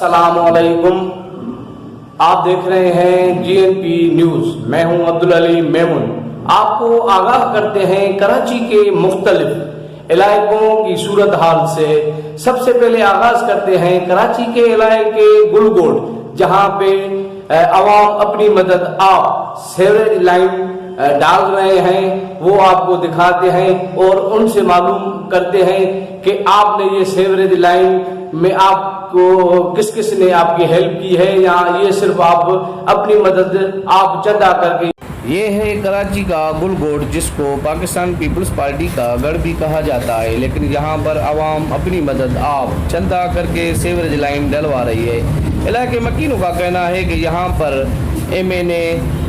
अस्सलामुअलैकुम। आप देख रहे हैं GNP न्यूज। मैं हूं अब्दुल अली मेमून। आपको आगाह करते हैं कराची के मुख्तलिफ इलाकों की सूरत हाल से। सबसे पहले आगाज करते हैं कराची के इलाके गुलगोड, जहां पे अवाम अपनी मदद आप सीवरेज लाइन डाल रहे हैं, वो आपको दिखाते हैं और उनसे मालूम करते हैं कि आपने ये सीवरेज लाइन में आपको किस किस ने आपकी हेल्प की है, या ये सिर्फ आप अपनी मदद आप चंदा करके। ये है कराची का गुलगोड, जिसको पाकिस्तान पीपल्स पार्टी का गढ़ भी कहा जाता है, लेकिन यहाँ पर आवाम अपनी मदद आप चंदा करके सीवरेज लाइन डलवा रही है। इलाके मकीनों का कहना है कि यहाँ पर MNA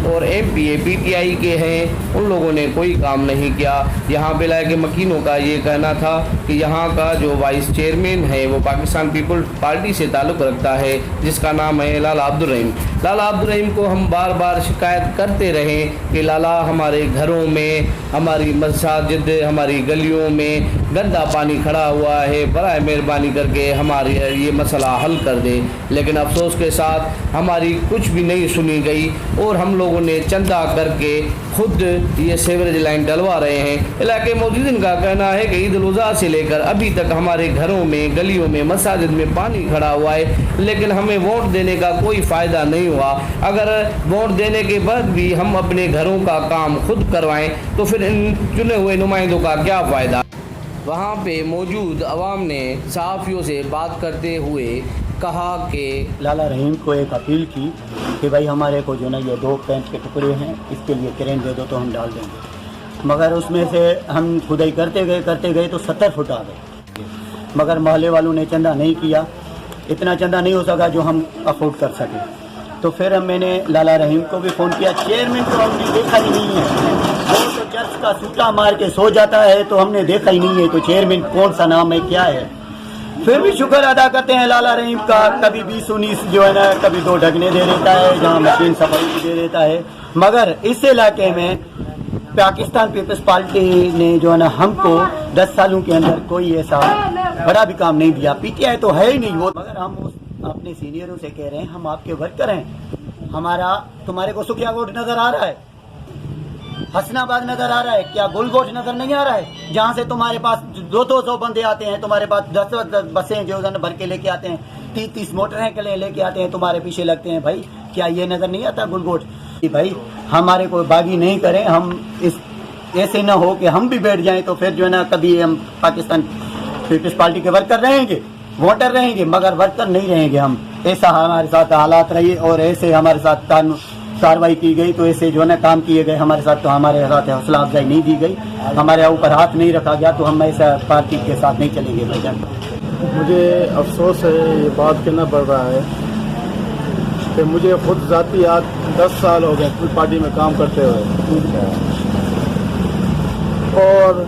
और MPA PTI के हैं, उन लोगों ने कोई काम नहीं किया। यहाँ पे इलाके मकीनों का ये कहना था कि यहाँ का जो वाइस चेयरमैन है वो पाकिस्तान पीपल्स पार्टी से ताल्लुक़ रखता है, जिसका नाम है लाला अब्दुल रहीम। लाला अब्दुल रहीम को हम बार बार शिकायत करते रहे कि लाला हमारे घरों में, हमारी मसाजिद, हमारी गलियों में गंदा पानी खड़ा हुआ है, बराए मेहरबानी करके हमारी ये मसला हल कर दे। लेकिन अफसोस के साथ हमारी कुछ भी नहीं सुनी गई और हम लोगों ने चंदा करके खुद ये सीवरेज लाइन डलवा रहे हैं। इलाके मौजूदीन का कहना है कि ईद उल अज़हा से लेकर अभी तक हमारे घरों में, गलियों में, मसाजिद में पानी खड़ा हुआ है, लेकिन हमें वोट देने का कोई फ़ायदा नहीं हुआ। अगर वोट देने के बाद भी हम अपने घरों का काम खुद करवाएं तो फिर इन चुने हुए नुमाइंदों का क्या फ़ायदा। वहाँ पे मौजूद अवाम ने सहाफ़ियों से बात करते हुए कहा कि लाला रहीम को एक अपील की कि भाई हमारे को जो ना ये 2 पेंट के टुकड़े हैं, इसके लिए क्रेन दे दो तो हम डाल देंगे। मगर उसमें से हम खुदाई करते गए तो 70 फुट आ गए, मगर मोहल्ले वालों ने चंदा नहीं किया। इतना चंदा नहीं हो सका जो हम अफोर्ड कर सके। तो फिर मैंने लाला रहीम को भी फ़ोन किया। चेयरमैन को हमने देखा ही नहीं है, वो तो चर्च का सूटा मार के सो जाता है, तो हमने देखा ही नहीं है तो चेयरमैन कौन सा नाम है, क्या है। फिर भी शुक्र अदा करते हैं लाला रहीम का। कभी 20-19 जो है ना, कभी 2 ढकने दे देता है, जहाँ मशीन सफाई भी दे देता है। मगर इस इलाके में पाकिस्तान पीपल्स पार्टी ने जो है ना हमको 10 सालों के अंदर कोई ऐसा बड़ा भी काम नहीं दिया। PTI तो है ही नहीं वो। मगर हम अपने सीनियरों से कह रहे हैं, हम आपके वर्कर हैं, हमारा तुम्हारे को सुखिया गोट नजर आ रहा है, हसनाबाद नजर आ रहा है, क्या गुलगोश नजर नहीं आ रहा है, जहाँ से तुम्हारे पास 200 बंदे आते हैं, तुम्हारे पास 10 बसें जो भर के लेके आते हैं, 30 मोटरें के लिए लेके आते हैं, तुम्हारे पीछे लगते हैं। भाई क्या ये नजर नहीं आता गुलगोश? भाई हमारे को बागी नहीं करें, हम इस ऐसे न हो कि हम भी बैठ जाएं तो फिर जो है ना कभी हम पाकिस्तान पीपल्स पार्टी के वर्कर रहेंगे, वोटर रहेंगे, मगर वर्कर नहीं रहेंगे हम। ऐसा हमारे साथ हालात रही और ऐसे हमारे साथ कार्रवाई की गई, तो ऐसे जो है ना काम किए गए हमारे साथ, तो हमारे साथ हौसला अफजाई नहीं दी गई, हमारे ऊपर हाथ नहीं रखा गया, तो हम ऐसा पार्टी के साथ नहीं चलेंगे। भाईजान मुझे अफसोस है, ये बात कहना पड़ रहा है कि मुझे खुद ज़ाती आज 10 साल हो गए पीपल्स पार्टी में काम करते हुए, और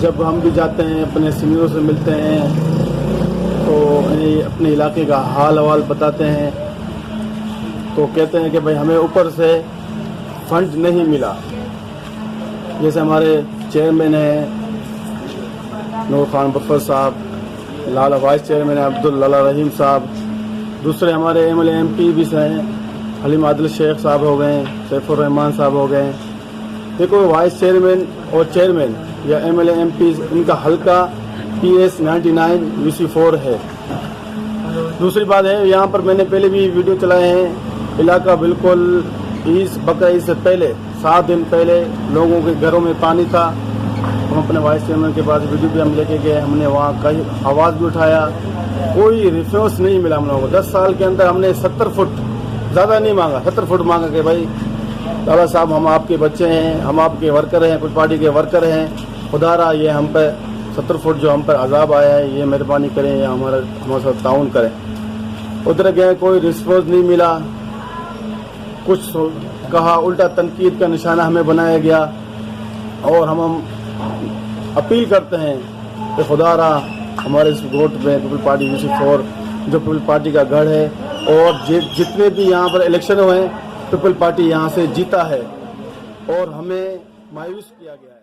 जब हम भी जाते हैं अपने सीनियरों से मिलते हैं तो अपने इलाके का हाल हवाल बताते हैं, तो कहते हैं कि भाई हमें ऊपर से फंड नहीं मिला। जैसे हमारे चेयरमैन हैं नूर खान बफर साहब, लाला वाइस चेयरमैन है अब्दुल लाला रहीम साहब, दूसरे हमारे MLA MP भी हैं, हलीम आदिल शेख साहब हो गए, सैफुर रहमान साहब हो गए। देखो वाइस चेयरमैन और चेयरमैन या MLA MP इनका हल्का PS 99 UC4 है। दूसरी बात है, यहाँ पर मैंने पहले भी वीडियो चलाए हैं, इलाका बिल्कुल बकरा ईद से पहले 7 दिन पहले लोगों के घरों में पानी था। हम अपने वाइस चेयरमैन के पास वीडियो भी हम लेके गए, हमने वहाँ कई आवाज़ भी उठाया, कोई रिस्पॉन्स नहीं मिला हम लोगों को। 10 साल के अंदर हमने 70 फुट, ज़्यादा नहीं मांगा, 70 फुट मांगा कि भाई लाला साहब हम आपके बच्चे हैं, हम आपके वर्कर हैं, कुछ पार्टी के वर्कर हैं, खुदारा ये हम पर 70 फुट जो हम पर अजाब आया है, ये मेहरबानी करें या हमारे साथ ताउन करें। उधर गए, कोई रिस्पॉन्स नहीं मिला, कुछ कहा, उल्टा तनकीद का निशाना हमें बनाया गया। और हम अपील करते हैं कि खुदारा हमारे इस वोट में पीपल्स पार्टी UC4 जो पीपल्स पार्टी का गढ़ है, और जितने भी यहाँ पर इलेक्शन हुए हैं पीपल्स पार्टी यहाँ से जीता है और हमें मायूस किया गया है।